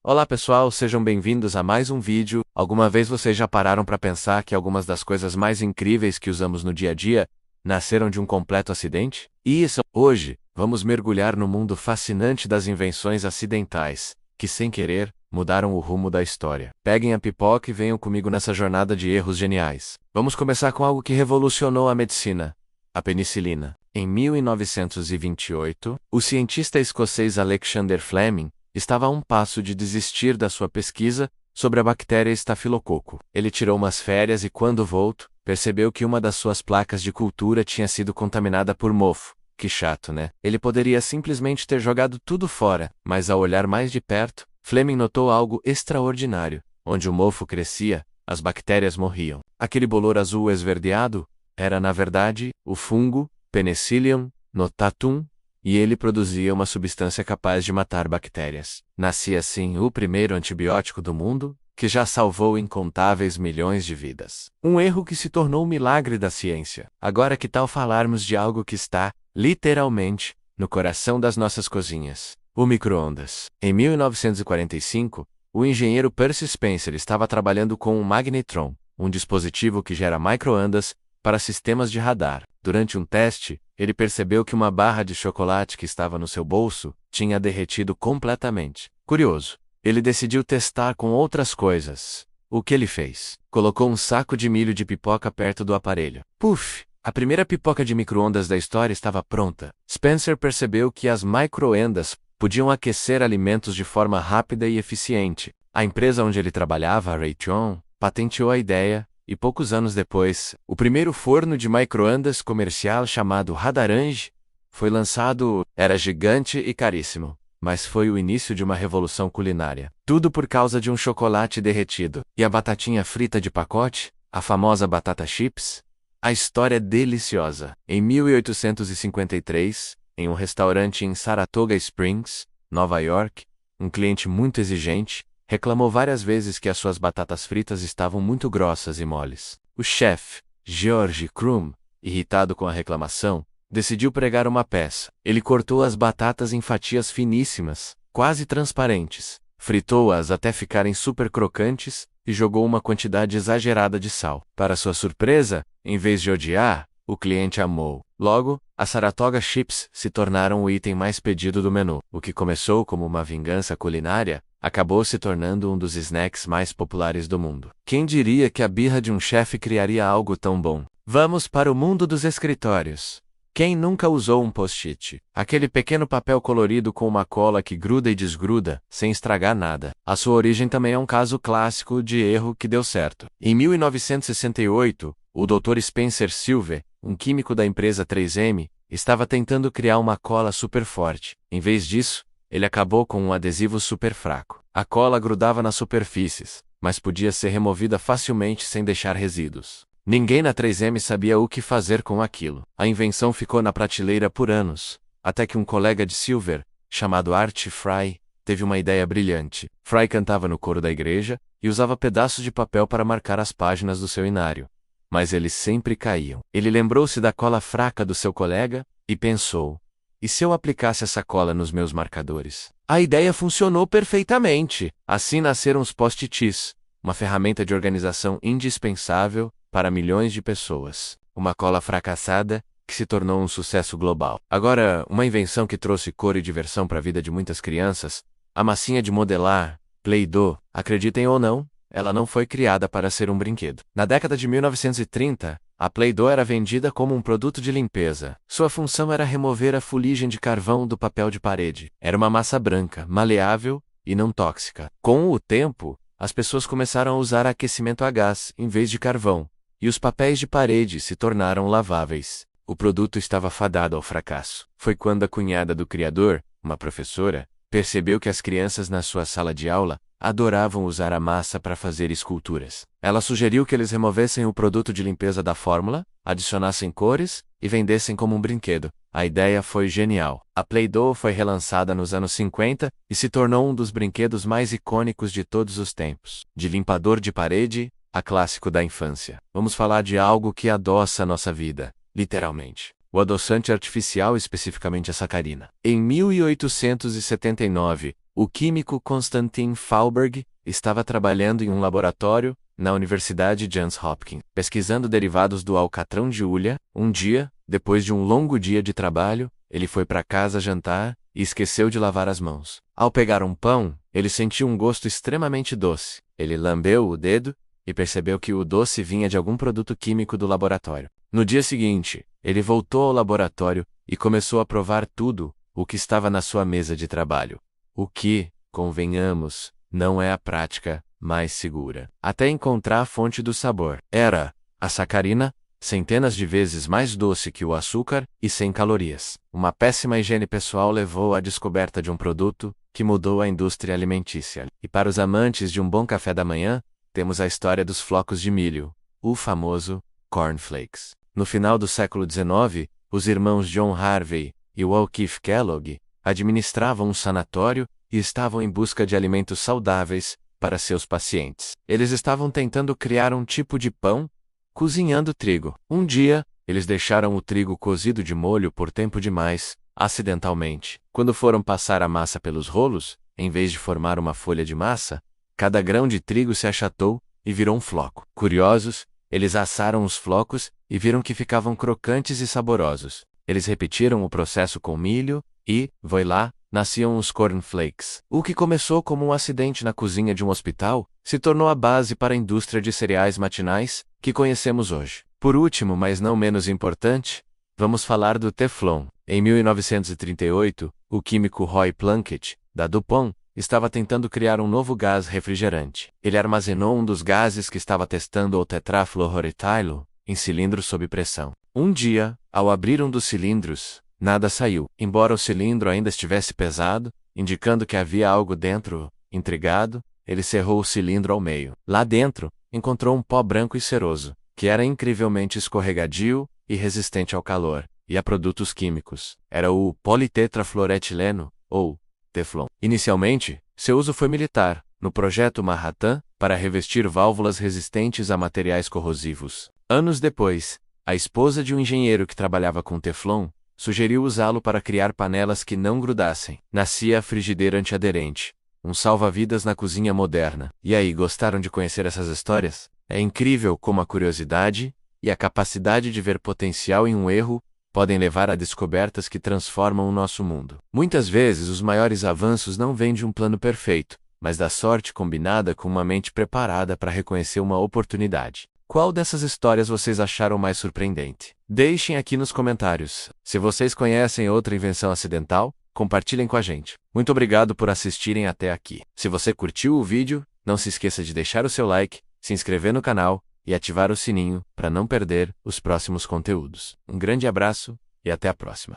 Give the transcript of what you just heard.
Olá pessoal, sejam bem-vindos a mais um vídeo. Alguma vez vocês já pararam para pensar que algumas das coisas mais incríveis que usamos no dia a dia nasceram de um completo acidente? Hoje, vamos mergulhar no mundo fascinante das invenções acidentais, que sem querer, mudaram o rumo da história. Peguem a pipoca e venham comigo nessa jornada de erros geniais. Vamos começar com algo que revolucionou a medicina: a penicilina. Em 1928, o cientista escocês Alexander Fleming estava a um passo de desistir da sua pesquisa sobre a bactéria estafilococo. Ele tirou umas férias e, quando voltou, percebeu que uma das suas placas de cultura tinha sido contaminada por mofo. Que chato, né? Ele poderia simplesmente ter jogado tudo fora, mas ao olhar mais de perto, Fleming notou algo extraordinário. Onde o mofo crescia, as bactérias morriam. Aquele bolor azul esverdeado era, na verdade, o fungo Penicillium notatum, e ele produzia uma substância capaz de matar bactérias. Nascia assim o primeiro antibiótico do mundo, que já salvou incontáveis milhões de vidas. Um erro que se tornou um milagre da ciência. Agora que tal falarmos de algo que está, literalmente, no coração das nossas cozinhas: o micro-ondas. Em 1945, o engenheiro Percy Spencer estava trabalhando com um magnetron, um dispositivo que gera micro-ondas para sistemas de radar. Durante um teste, ele percebeu que uma barra de chocolate que estava no seu bolso tinha derretido completamente. Curioso, ele decidiu testar com outras coisas. O que ele fez? Colocou um saco de milho de pipoca perto do aparelho. Puf! A primeira pipoca de micro-ondas da história estava pronta. Spencer percebeu que as micro-ondas podiam aquecer alimentos de forma rápida e eficiente. A empresa onde ele trabalhava, a Raytheon, patenteou a ideia, e poucos anos depois, o primeiro forno de micro-ondas comercial chamado Radarange foi lançado. Era gigante e caríssimo, mas foi o início de uma revolução culinária. Tudo por causa de um chocolate derretido. E a batatinha frita de pacote, a famosa batata chips? A história é deliciosa. Em 1853, em um restaurante em Saratoga Springs, Nova York, um cliente muito exigente reclamou várias vezes que as suas batatas fritas estavam muito grossas e moles. O chefe, George Crumb, irritado com a reclamação, decidiu pregar uma peça. Ele cortou as batatas em fatias finíssimas, quase transparentes, fritou-as até ficarem super crocantes e jogou uma quantidade exagerada de sal. Para sua surpresa, em vez de odiar, o cliente amou. Logo, as Saratoga Chips se tornaram o item mais pedido do menu. O que começou como uma vingança culinária acabou se tornando um dos snacks mais populares do mundo. Quem diria que a birra de um chefe criaria algo tão bom? Vamos para o mundo dos escritórios. Quem nunca usou um post-it? Aquele pequeno papel colorido com uma cola que gruda e desgruda, sem estragar nada. A sua origem também é um caso clássico de erro que deu certo. Em 1968, o Dr. Spencer Silver, um químico da empresa 3M, estava tentando criar uma cola super forte. Em vez disso, ele acabou com um adesivo super fraco. A cola grudava nas superfícies, mas podia ser removida facilmente sem deixar resíduos. Ninguém na 3M sabia o que fazer com aquilo. A invenção ficou na prateleira por anos, até que um colega de Silver, chamado Art Fry, teve uma ideia brilhante. Fry cantava no coro da igreja e usava pedaços de papel para marcar as páginas do seu inário. Mas eles sempre caíam. Ele lembrou-se da cola fraca do seu colega e pensou: e se eu aplicasse essa cola nos meus marcadores? A ideia funcionou perfeitamente. Assim nasceram os post-its, uma ferramenta de organização indispensável para milhões de pessoas. Uma cola fracassada que se tornou um sucesso global. Agora, uma invenção que trouxe cor e diversão para a vida de muitas crianças: a massinha de modelar, Play-Doh. Acreditem ou não, ela não foi criada para ser um brinquedo. Na década de 1930, a Play-Doh era vendida como um produto de limpeza. Sua função era remover a fuligem de carvão do papel de parede. Era uma massa branca, maleável e não tóxica. Com o tempo, as pessoas começaram a usar aquecimento a gás em vez de carvão, e os papéis de parede se tornaram laváveis. O produto estava fadado ao fracasso. Foi quando a cunhada do criador, uma professora, percebeu que as crianças na sua sala de aula adoravam usar a massa para fazer esculturas. Ela sugeriu que eles removessem o produto de limpeza da fórmula, adicionassem cores e vendessem como um brinquedo. A ideia foi genial. A Play-Doh foi relançada nos anos 50 e se tornou um dos brinquedos mais icônicos de todos os tempos. De limpador de parede a clássico da infância. Vamos falar de algo que adoça a nossa vida, literalmente: o adoçante artificial, especificamente a sacarina. Em 1879, O químico Konstantin Fauberg estava trabalhando em um laboratório na Universidade Johns Hopkins, pesquisando derivados do alcatrão de hulha. Um dia, depois de um longo dia de trabalho, ele foi para casa jantar e esqueceu de lavar as mãos. Ao pegar um pão, ele sentiu um gosto extremamente doce. Ele lambeu o dedo e percebeu que o doce vinha de algum produto químico do laboratório. No dia seguinte, ele voltou ao laboratório e começou a provar tudo o que estava na sua mesa de trabalho. O que, convenhamos, não é a prática mais segura. Até encontrar a fonte do sabor. Era a sacarina, centenas de vezes mais doce que o açúcar e sem calorias. Uma péssima higiene pessoal levou à descoberta de um produto que mudou a indústria alimentícia. E para os amantes de um bom café da manhã, temos a história dos flocos de milho, o famoso cornflakes. No final do século XIX, os irmãos John Harvey e O'Keefe Kellogg administravam um sanatório e estavam em busca de alimentos saudáveis para seus pacientes. Eles estavam tentando criar um tipo de pão, cozinhando trigo. Um dia, eles deixaram o trigo cozido de molho por tempo demais, acidentalmente. Quando foram passar a massa pelos rolos, em vez de formar uma folha de massa, cada grão de trigo se achatou e virou um floco. Curiosos, eles assaram os flocos e viram que ficavam crocantes e saborosos. Eles repetiram o processo com milho e, voilá, nasciam os cornflakes. O que começou como um acidente na cozinha de um hospital se tornou a base para a indústria de cereais matinais que conhecemos hoje. Por último, mas não menos importante, vamos falar do Teflon. Em 1938, o químico Roy Plunkett, da DuPont, estava tentando criar um novo gás refrigerante. Ele armazenou um dos gases que estava testando, o tetrafluoroetilo, em cilindros sob pressão. Um dia, ao abrir um dos cilindros, nada saiu. Embora o cilindro ainda estivesse pesado, indicando que havia algo dentro, intrigado, ele cerrou o cilindro ao meio. Lá dentro, encontrou um pó branco e ceroso, que era incrivelmente escorregadio e resistente ao calor e a produtos químicos. Era o politetrafluoretileno, ou Teflon. Inicialmente, seu uso foi militar, no projeto Manhattan, para revestir válvulas resistentes a materiais corrosivos. Anos depois, a esposa de um engenheiro que trabalhava com Teflon sugeriu usá-lo para criar panelas que não grudassem. Nascia a frigideira antiaderente, um salva-vidas na cozinha moderna. E aí, gostaram de conhecer essas histórias? É incrível como a curiosidade e a capacidade de ver potencial em um erro podem levar a descobertas que transformam o nosso mundo. Muitas vezes, os maiores avanços não vêm de um plano perfeito, mas da sorte combinada com uma mente preparada para reconhecer uma oportunidade. Qual dessas histórias vocês acharam mais surpreendente? Deixem aqui nos comentários. Se vocês conhecem outra invenção acidental, compartilhem com a gente. Muito obrigado por assistirem até aqui. Se você curtiu o vídeo, não se esqueça de deixar o seu like, se inscrever no canal e ativar o sininho para não perder os próximos conteúdos. Um grande abraço e até a próxima.